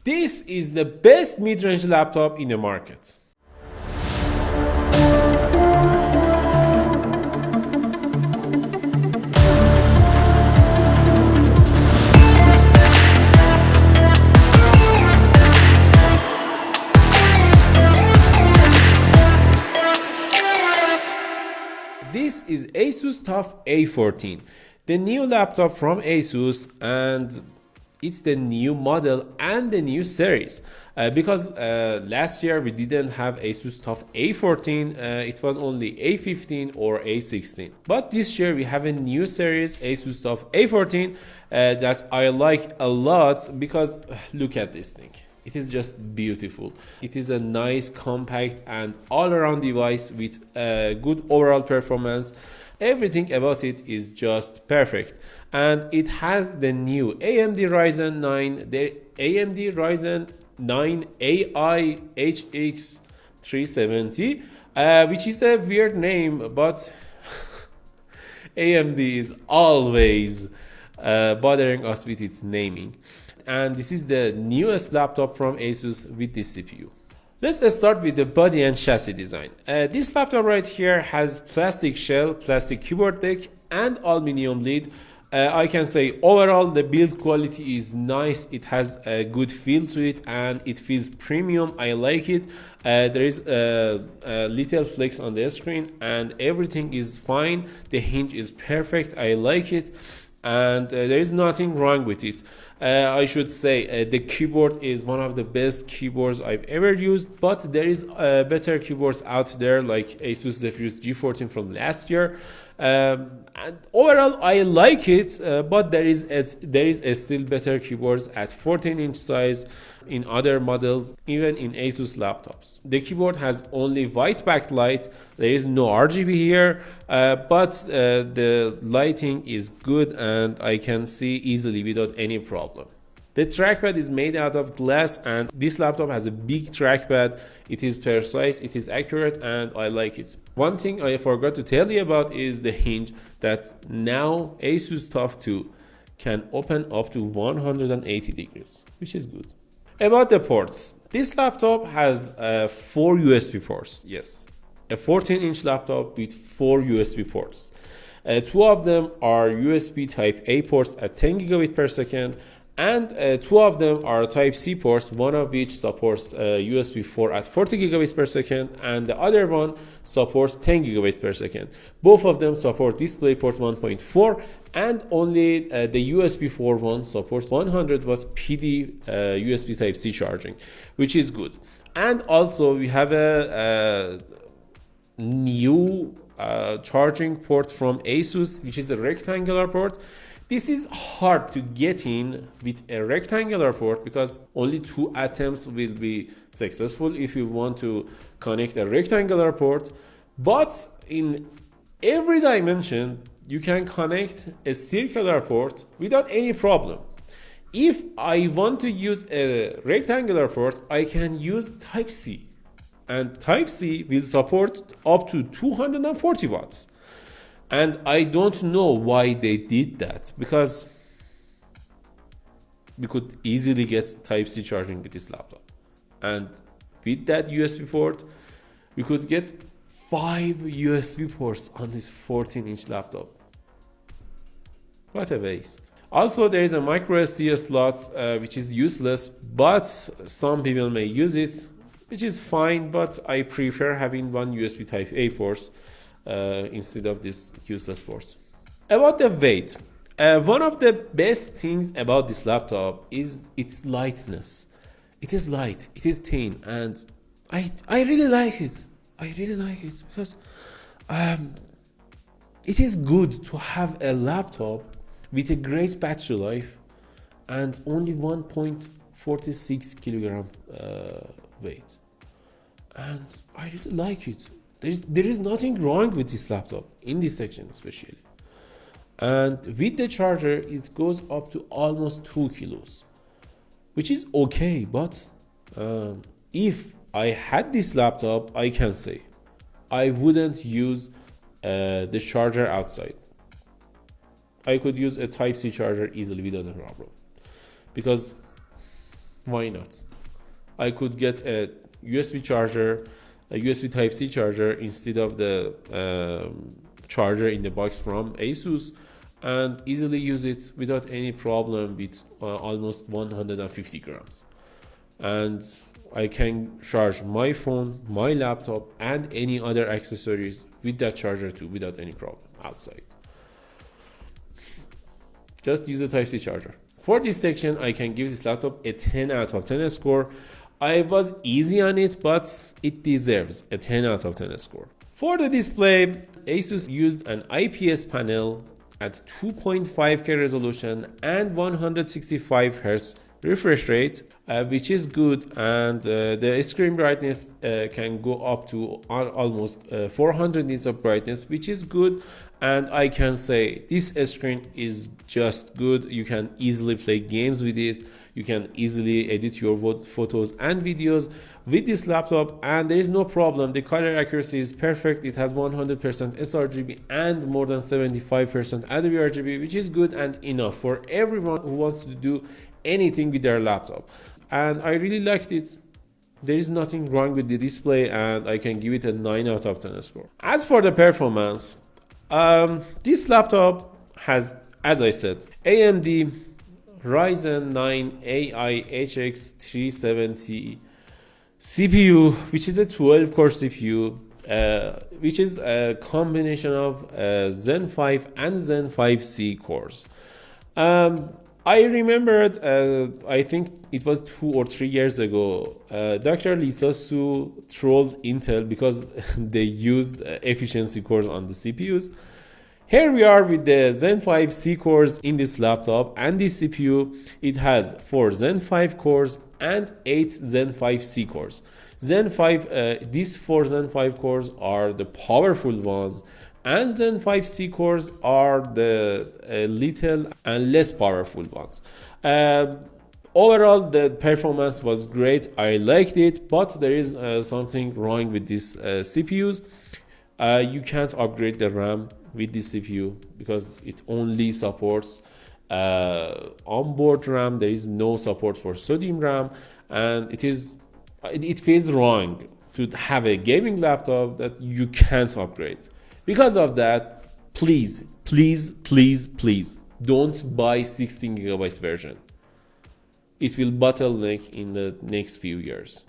This is the best mid-range laptop in the market. This is Asus TUF A14, the new laptop from Asus, and it's the new model and the new series. Because last year we didn't have Asus TUF A14, it was only A15 or A16. But this year we have a new series, Asus TUF A14, that I like a lot because look at this thing. It is just beautiful. It is a nice, compact, and all-around device with good overall performance. Everything about it is just perfect. And it has the new AMD Ryzen 9, the AMD Ryzen 9 AI HX 370, which is a weird name, but AMD is always bothering us with its naming. And this is the newest laptop from Asus with this CPU. Let's start with the body and chassis design. This laptop right here has plastic shell, plastic keyboard deck, and aluminum lid. I can say overall the build quality is nice. It has a good feel to it and it feels premium. I like it. There is a little flex on the screen and everything is fine. The hinge is perfect. I like it. And there is nothing wrong with it. I should say the keyboard is one of the best keyboards I've ever used, but there is better keyboards out there like Asus Zephyrus G14 from last year. And overall I like it, but there is still better keyboards at 14-inch size in other models, even in Asus laptops. The keyboard has only white backlight. There is no RGB here, but the lighting is good and I can see easily without any problem. The trackpad is made out of glass and this laptop has a big trackpad. It is precise, it is accurate, and I like it. One thing I forgot to tell you about is the hinge, that now Asus TUF 2 can open up to 180 degrees, which is good. About the ports, this laptop has 4 USB ports. Yes, a 14-inch laptop with 4 USB ports. 2 of them are USB Type A ports at 10 gigabit per second, and 2 of them are Type-C ports, one of which supports USB 4 at 40 gigabits per second, and the other one supports 10 gigabits per second. Both of them support DisplayPort 1.4, and only the USB 4 one supports 100 watts PD USB Type-C charging, which is good. And also we have a new charging port from Asus, which is a rectangular port. This is hard to get in with a rectangular port because only 2 attempts will be successful if you want to connect a rectangular port. But in every dimension, you can connect a circular port without any problem. If I want to use a rectangular port, I can use Type-C. And Type-C will support up to 240 watts. And I don't know why they did that, because we could easily get Type-C charging with this laptop. And with that USB port, we could get 5 USB ports on this 14-inch laptop. What a waste. Also, there is a micro SD slot, which is useless, but some people may use it, which is fine, but I prefer having one USB Type A port instead of this useless ports. About the weight, one of the best things about this laptop is its lightness. It is light, it is thin, and I really like it. I really like it because it is good to have a laptop with a great battery life and only 1.46 kilogram weight. And I really like it. There is nothing wrong with this laptop, in this section especially. And with the charger, it goes up to almost 2 kilos, which is okay. But if I had this laptop, I can say I wouldn't use the charger outside. I could use a Type-C charger easily without a problem, because Why not? I could get a USB charger, a USB Type-C charger instead of the charger in the box from Asus, and easily use it without any problem with almost 150 grams. And I can charge my phone, my laptop, and any other accessories with that charger too without any problem outside. Just use a Type-C charger. For this section, I can give this laptop a 10 out of 10 score. I was easy on it, but it deserves a 10 out of 10 score. For the display, Asus used an IPS panel at 2.5K resolution and 165 Hz refresh rate, which is good, and the screen brightness can go up to almost 400 nits of brightness, which is good. And I can say this screen is just good. You can easily play games with it. You can easily edit your photos and videos with this laptop, and there is no problem. The color accuracy is perfect. It has 100% sRGB and more than 75% Adobe RGB, which is good and enough for everyone who wants to do anything with their laptop. And I really liked it. There is nothing wrong with the display, and I can give it a 9 out of 10 score. As for the performance, this laptop has, as I said, AMD Ryzen 9 AI HX 370 CPU, which is a 12-core CPU, which is a combination of Zen 5 and Zen 5C cores. I remembered, I think it was 2 or 3 years ago, Dr. Lisa Su trolled Intel because they used efficiency cores on the CPUs. Here we are with the Zen 5 C cores in this laptop, and this CPU, it has 4 Zen 5 cores and 8 Zen 5 C cores. These 4 Zen 5 cores are the powerful ones, and Zen 5 C cores are the little and less powerful ones. Overall, the performance was great. I liked it, but there is something wrong with these CPUs. You can't upgrade the RAM with this CPU because it only supports onboard RAM. There is no support for sodium RAM, and it feels wrong to have a gaming laptop that you can't upgrade. Because of that, please don't buy 16 GB version. It will bottleneck in the next few years.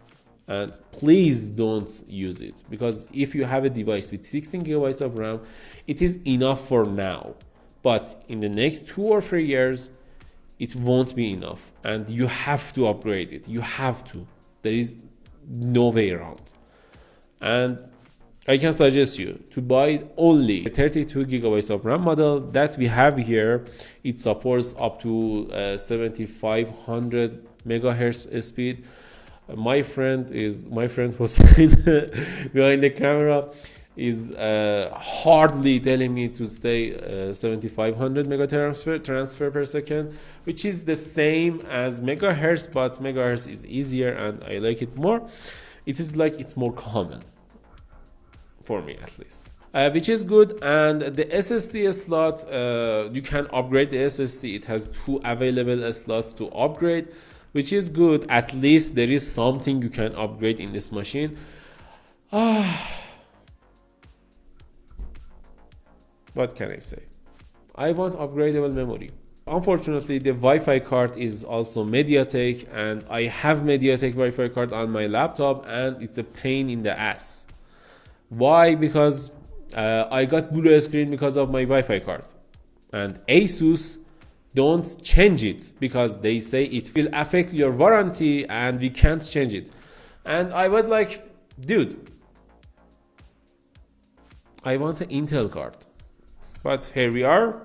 And please don't use it, because if you have a device with 16 GB of RAM, it is enough for now. But in the next 2 or 3 years, it won't be enough, and you have to upgrade it. You have to. There is no way around. And I can suggest you to buy only a 32 GB of RAM model that we have here. It supports up to 7500 megahertz speed. My friend Hossein behind the camera is hardly telling me to stay 7500 megatransfer transfer per second, which is the same as megahertz, but megahertz is easier and I like it more. It is like it's more common for me, at least, which is good. And the SSD slot, you can upgrade the SSD. It has 2 available slots to upgrade, which is good. At least there is something you can upgrade in this machine. What can I say? I want upgradable memory. Unfortunately, the Wi-Fi card is also MediaTek, and I have MediaTek Wi-Fi card on my laptop, and it's a pain in the ass. Why? Because I got blue screen because of my Wi-Fi card, and Asus don't change it because they say it will affect your warranty and we can't change it. And I was like, dude, I want an Intel card. But here we are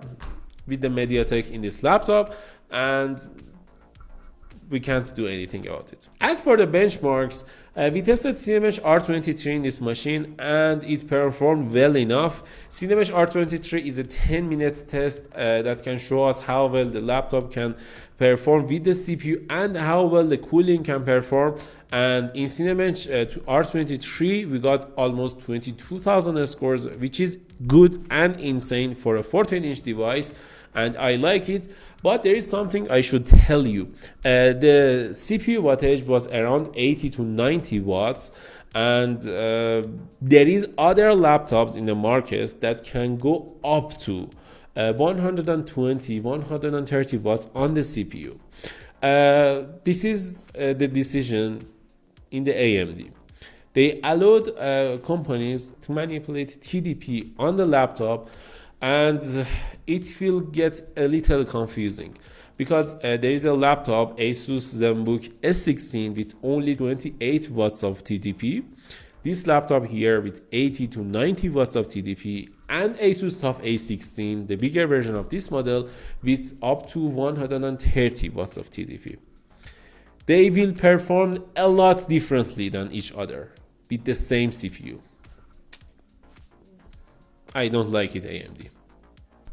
with the MediaTek in this laptop, and we can't do anything about it. As for the benchmarks, we tested Cinebench R23 in this machine, and it performed well enough. Cinebench R23 is a 10-minute test that can show us how well the laptop can perform with the CPU and how well the cooling can perform. And in Cinebench R23, we got almost 22,000 scores, which is good and insane for a 14-inch device, and I like it. But there is something I should tell you. The CPU wattage was around 80 to 90 watts, and there is other laptops in the market that can go up to 120, 130 watts on the CPU. This is the decision in the AMD. They allowed companies to manipulate TDP on the laptop, and it will get a little confusing because there is a laptop, Asus ZenBook A16, with only 28 watts of TDP. This laptop here with 80 to 90 watts of TDP, and Asus TUF A14, the bigger version of this model, with up to 130 watts of TDP. They will perform a lot differently than each other with the same CPU. I don't like it, AMD.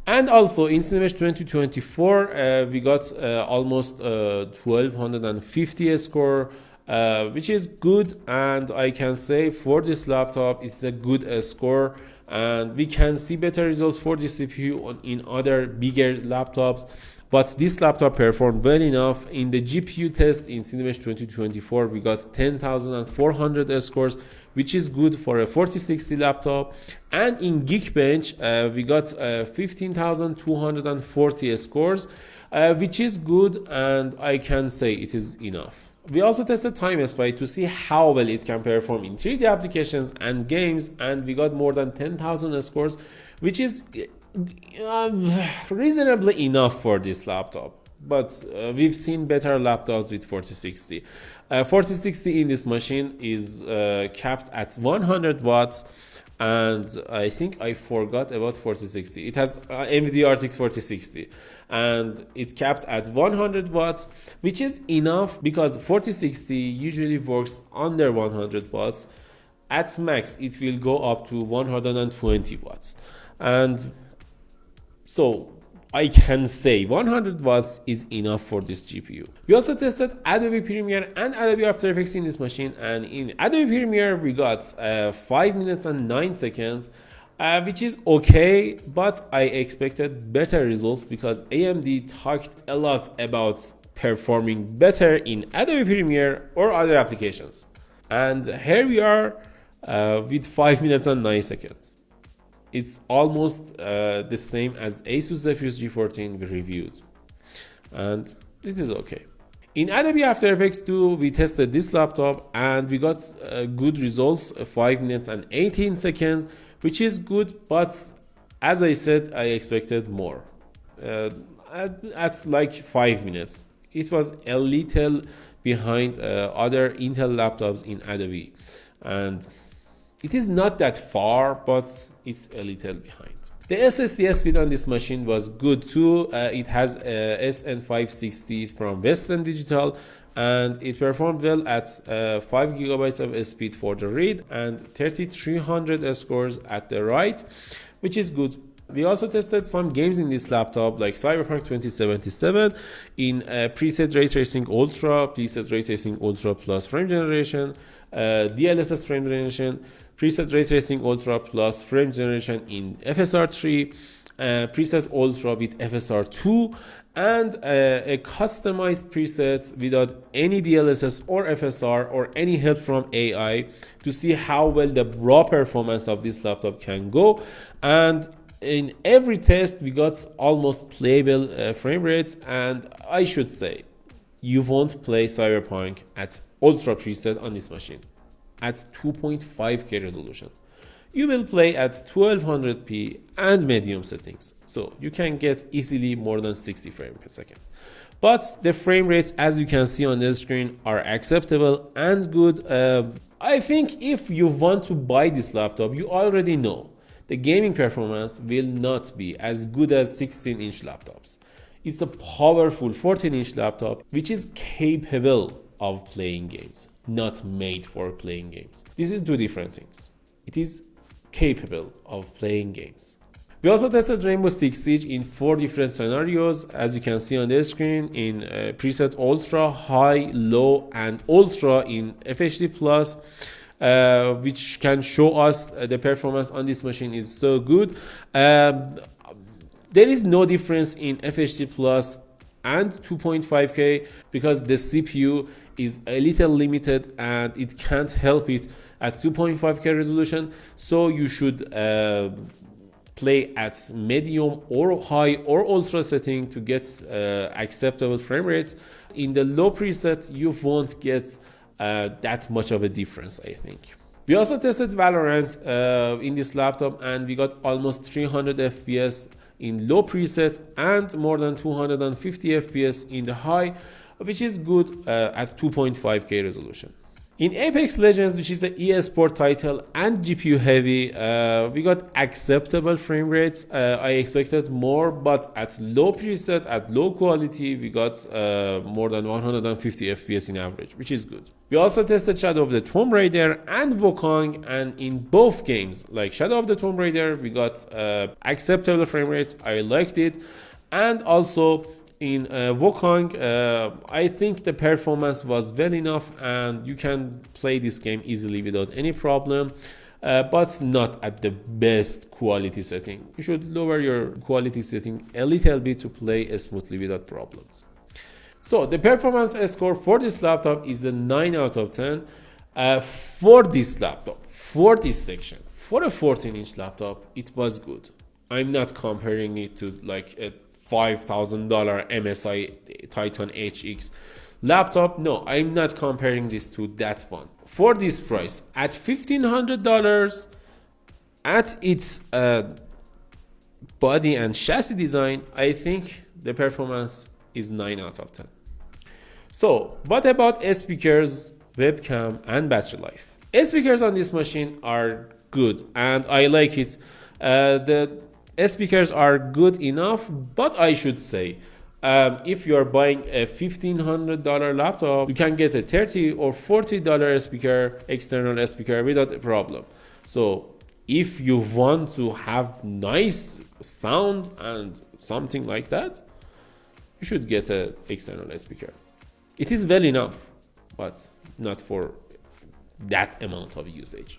And also in Cinemesh 2024, we got almost 1250 score, which is good, and I can say for this laptop it's a good score, and we can see better results for this CPU in other bigger laptops. But this laptop performed well enough. In the GPU test in Cinemesh 2024, we got 10,400 scores, which is good for a 4060 laptop. And in Geekbench, we got 15,240 scores, which is good, and I can say it is enough. We also tested TimeSpy to see how well it can perform in 3D applications and games, and we got more than 10,000 scores, which is reasonably enough for this laptop. But we've seen better laptops with 4060. 4060 in this machine is capped at 100 watts, and I think I forgot about 4060. It has NVIDIA RTX 4060, and it's capped at 100 watts, which is enough because 4060 usually works under 100 watts. At max, it will go up to 120 watts. And so I can say 100 watts is enough for this GPU. We also tested Adobe Premiere and Adobe After Effects in this machine, and in Adobe Premiere we got 5 minutes and 9 seconds, which is okay, but I expected better results because AMD talked a lot about performing better in Adobe Premiere or other applications. And here we are with 5 minutes and 9 seconds. It's almost the same as Asus Zephyrus G14 we reviewed, and it is okay. In Adobe After Effects 2, we tested this laptop and we got good results, 5 minutes and 18 seconds, which is good, but as I said, I expected more. At like 5 minutes. It was a little behind other Intel laptops in Adobe, and it is not that far, but it's a little behind. The SSD speed on this machine was good too. It has SN560 from Western Digital, and it performed well at 5 GB of speed for the read and 3300 scores at the write, which is good. We also tested some games in this laptop like Cyberpunk 2077 in preset Ray Tracing Ultra, preset Ray Tracing Ultra plus frame generation, DLSS frame generation, preset Ray Tracing Ultra plus frame generation in FSR3, preset Ultra with FSR2, and a customized preset without any DLSS or FSR or any help from AI to see how well the raw performance of this laptop can go. And in every test we got almost playable frame rates, and I should say you won't play Cyberpunk at Ultra preset on this machine at 2.5K resolution. You will play at 1200p and medium settings, so you can get easily more than 60 frames per second. But the frame rates, as you can see on the screen, are acceptable and good. I think if you want to buy this laptop, you already know the gaming performance will not be as good as 16-inch laptops. It's a powerful 14-inch laptop which is capable of playing games, not made for playing games. This is two different things. It is capable of playing games. We also tested Rainbow Six Siege in 4 different scenarios, as you can see on the screen, in preset Ultra, High, Low, and Ultra in FHD Plus, which can show us the performance on this machine is so good. There is no difference in FHD Plus and 2.5K because the CPU is a little limited and it can't help it at 2.5K resolution. So you should play at medium or high or ultra setting to get acceptable frame rates. In the low preset, you won't get that much of a difference, I think. We also tested Valorant in this laptop and we got almost 300 FPS in low preset and more than 250 FPS in the high, which is good at 2.5K resolution. In Apex Legends, which is an eSport title and GPU heavy, we got acceptable frame rates. I expected more, but at low preset, at low quality, we got more than 150 FPS in average, which is good. We also tested Shadow of the Tomb Raider and Wukong, and in both games, like Shadow of the Tomb Raider, we got acceptable frame rates. I liked it. And also in Wukong, I think the performance was well enough and you can play this game easily without any problem, but not at the best quality setting. You should lower your quality setting a little bit to play smoothly without problems. So the performance score for this laptop is a 9 out of 10. For this laptop, for this section, for a 14-inch laptop, it was good. I'm not comparing it to like a $5,000 MSI Titan HX laptop. No, I'm not comparing this to that one. For this price, at $1,500, at its body and chassis design, I think the performance is 9 out of 10. So what about speakers, webcam, and battery life? Speakers on this machine are good and I like it. The speakers are good enough, but I should say, if you are buying a $1,500 laptop, you can get a $30 or $40 speaker, external speaker without a problem. So if you want to have nice sound and something like that, you should get an external speaker. It is well enough, but not for that amount of usage.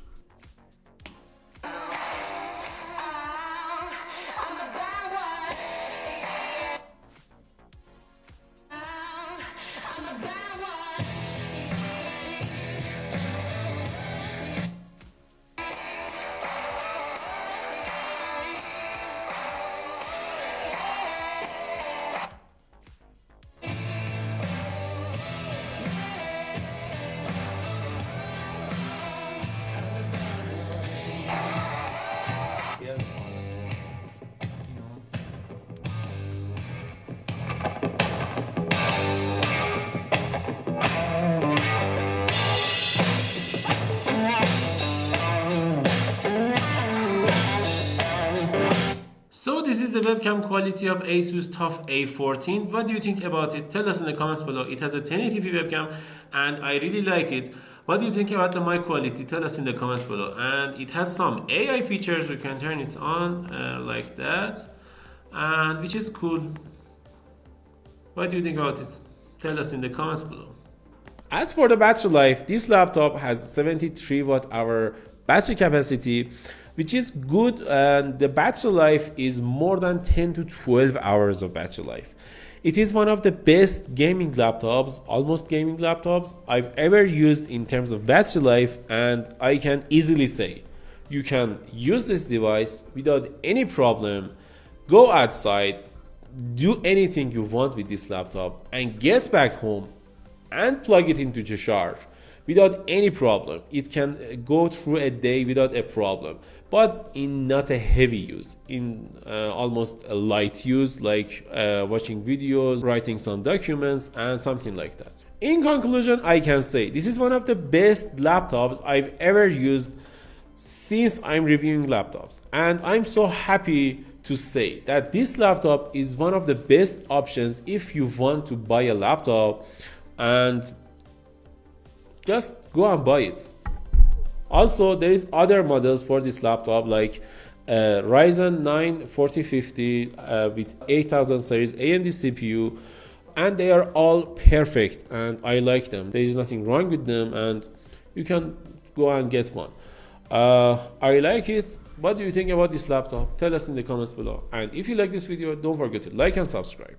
So this is the webcam quality of Asus TUF A14. What do you think about it? Tell us in the comments below. It has a 1080p webcam and I really like it. What do you think about the mic quality? Tell us in the comments below. And it has some AI features. You can turn it on like that, and which is cool. What do you think about it? Tell us in the comments below. As for the battery life, this laptop has 73 watt-hour battery capacity, which is good, and the battery life is more than 10 to 12 hours of battery life. It is one of the best gaming laptops, almost gaming laptops I've ever used in terms of battery life, and I can easily say you can use this device without any problem, go outside, do anything you want with this laptop, and get back home and plug it into the charge without any problem. It can go through a day without a problem, but in not a heavy use, in almost a light use, like watching videos, writing some documents, and something like that. In conclusion, I can say this is one of the best laptops I've ever used since I'm reviewing laptops, and I'm so happy to say that this laptop is one of the best options if you want to buy a laptop, and just go and buy it. Also, there is other models for this laptop like Ryzen 9 4050 with 8000 series AMD CPU, and they are all perfect and I like them. There is nothing wrong with them and you can go and get one. I like it. What do you think about this laptop? Tell us in the comments below. And if you like this video, don't forget to like and subscribe.